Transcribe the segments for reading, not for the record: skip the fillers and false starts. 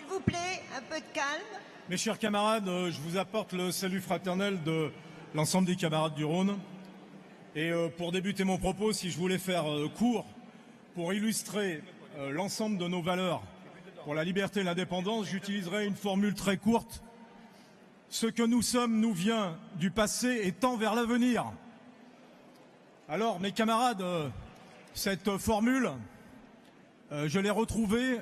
s'il vous plaît, un peu de calme. Mes chers camarades, je vous apporte le salut fraternel de l'ensemble des camarades du Rhône. Et pour débuter mon propos, si je voulais faire court, pour illustrer l'ensemble de nos valeurs pour la liberté et l'indépendance, j'utiliserai une formule très courte. Ce que nous sommes nous vient du passé et tend vers l'avenir. Alors, mes camarades, cette formule, je l'ai retrouvée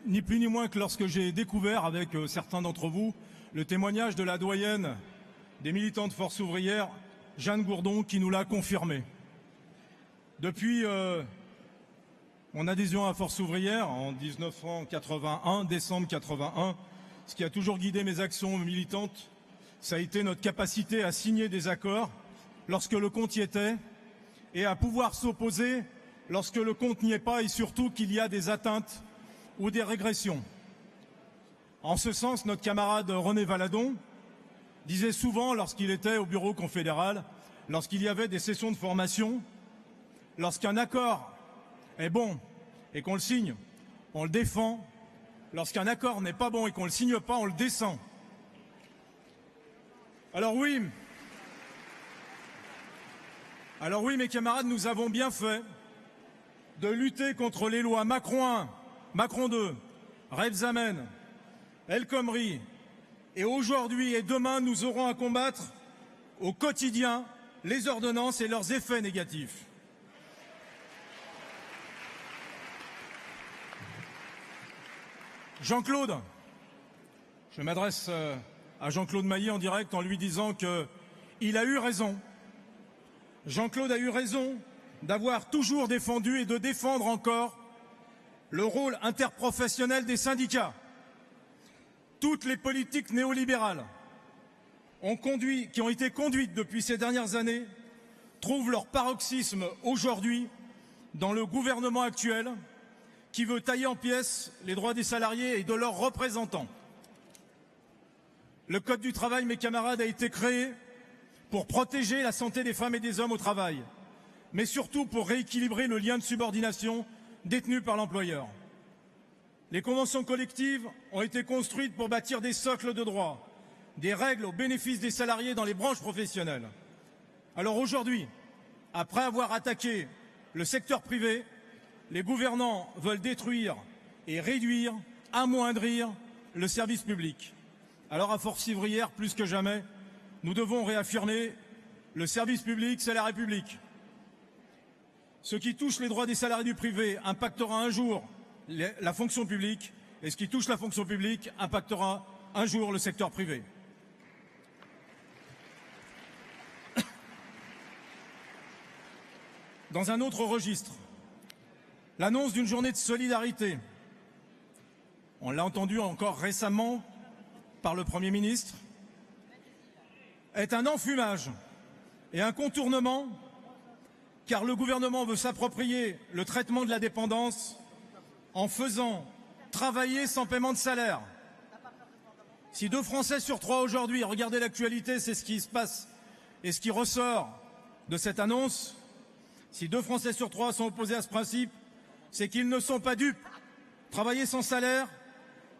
ni plus ni moins que lorsque j'ai découvert avec certains d'entre vous le témoignage de la doyenne des militants de Force ouvrière, Jeanne Gourdon, qui nous l'a confirmé. Depuis mon adhésion à Force ouvrière en 1981, décembre 81, ce qui a toujours guidé mes actions militantes, ça a été notre capacité à signer des accords lorsque le compte y était et à pouvoir s'opposer lorsque le compte n'y est pas et surtout qu'il y a des atteintes ou des régressions. En ce sens, notre camarade René Valadon disait souvent, lorsqu'il était au bureau confédéral, lorsqu'il y avait des sessions de formation, lorsqu'un accord est bon et qu'on le signe, on le défend. Lorsqu'un accord n'est pas bon et qu'on ne le signe pas, on le descend. Alors oui, mes camarades, nous avons bien fait de lutter contre les lois Macron 1, Macron 2, Rebsamen, El Khomri. Et aujourd'hui et demain, nous aurons à combattre au quotidien les ordonnances et leurs effets négatifs. Jean-Claude, je m'adresse à Jean-Claude Mailly en direct en lui disant qu'il a eu raison. Jean-Claude a eu raison d'avoir toujours défendu et de défendre encore le rôle interprofessionnel des syndicats. Toutes les politiques néolibérales qui ont été conduites depuis ces dernières années trouvent leur paroxysme aujourd'hui dans le gouvernement actuel qui veut tailler en pièces les droits des salariés et de leurs représentants. Le Code du travail, mes camarades, a été créé pour protéger la santé des femmes et des hommes au travail, mais surtout pour rééquilibrer le lien de subordination détenu par l'employeur. Les conventions collectives ont été construites pour bâtir des socles de droits, des règles au bénéfice des salariés dans les branches professionnelles. Alors aujourd'hui, après avoir attaqué le secteur privé, les gouvernants veulent détruire et réduire, amoindrir le service public. Alors à Force ouvrière, plus que jamais, nous devons réaffirmer le service public, c'est la République. Ce qui touche les droits des salariés du privé impactera un jour la fonction publique, et ce qui touche la fonction publique impactera un jour le secteur privé. Dans un autre registre, l'annonce d'une journée de solidarité, on l'a entendu encore récemment par le Premier ministre, est un enfumage et un contournement, car le gouvernement veut s'approprier le traitement de la dépendance en faisant travailler sans paiement de salaire. Si 2 Français sur 3 aujourd'hui, regardez l'actualité, c'est ce qui se passe et ce qui ressort de cette annonce, si 2 Français sur 3 sont opposés à ce principe, c'est qu'ils ne sont pas dupes. Travailler sans salaire,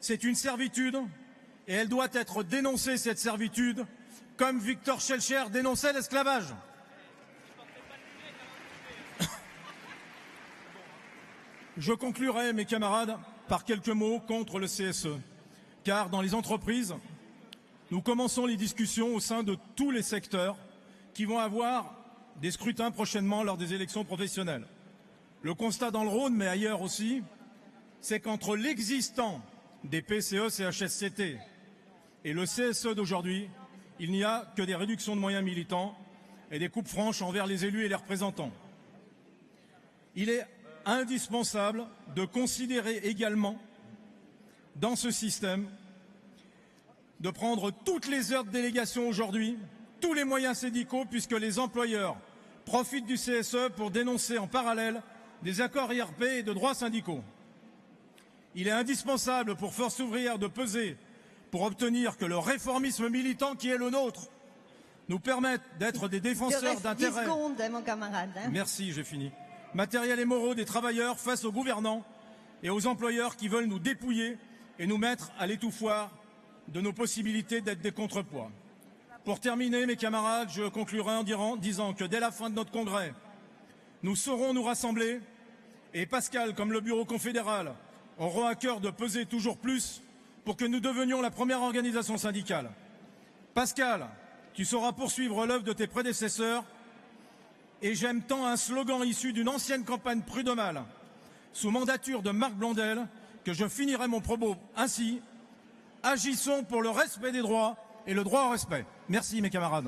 c'est une servitude et elle doit être dénoncée, cette servitude, comme Victor Schœlcher dénonçait l'esclavage. Je conclurai, mes camarades, par quelques mots contre le CSE, car dans les entreprises, nous commençons les discussions au sein de tous les secteurs qui vont avoir des scrutins prochainement lors des élections professionnelles. Le constat dans le Rhône, mais ailleurs aussi, c'est qu'entre l'existant des PCE, CHSCT et le CSE d'aujourd'hui, il n'y a que des réductions de moyens militants et des coupes franches envers les élus et les représentants. Il est indispensable de considérer également, dans ce système, de prendre toutes les heures de délégation aujourd'hui, tous les moyens syndicaux, puisque les employeurs profitent du CSE pour dénoncer en parallèle des accords IRP et de droits syndicaux. Il est indispensable pour Force ouvrière de peser pour obtenir que le réformisme militant qui est le nôtre nous permette d'être des défenseurs d'intérêts. 10 secondes, mon camarade. Merci, j'ai fini. Matériels et moraux des travailleurs face aux gouvernants et aux employeurs qui veulent nous dépouiller et nous mettre à l'étouffoir de nos possibilités d'être des contrepoids. Pour terminer, mes camarades, je conclurai en disant que dès la fin de notre congrès, nous saurons nous rassembler et Pascal, comme le bureau confédéral, auront à cœur de peser toujours plus pour que nous devenions la première organisation syndicale. Pascal, tu sauras poursuivre l'œuvre de tes prédécesseurs et j'aime tant un slogan issu d'une ancienne campagne prud'homale sous mandature de Marc Blondel que je finirai mon propos ainsi. Agissons pour le respect des droits et le droit au respect. Merci mes camarades.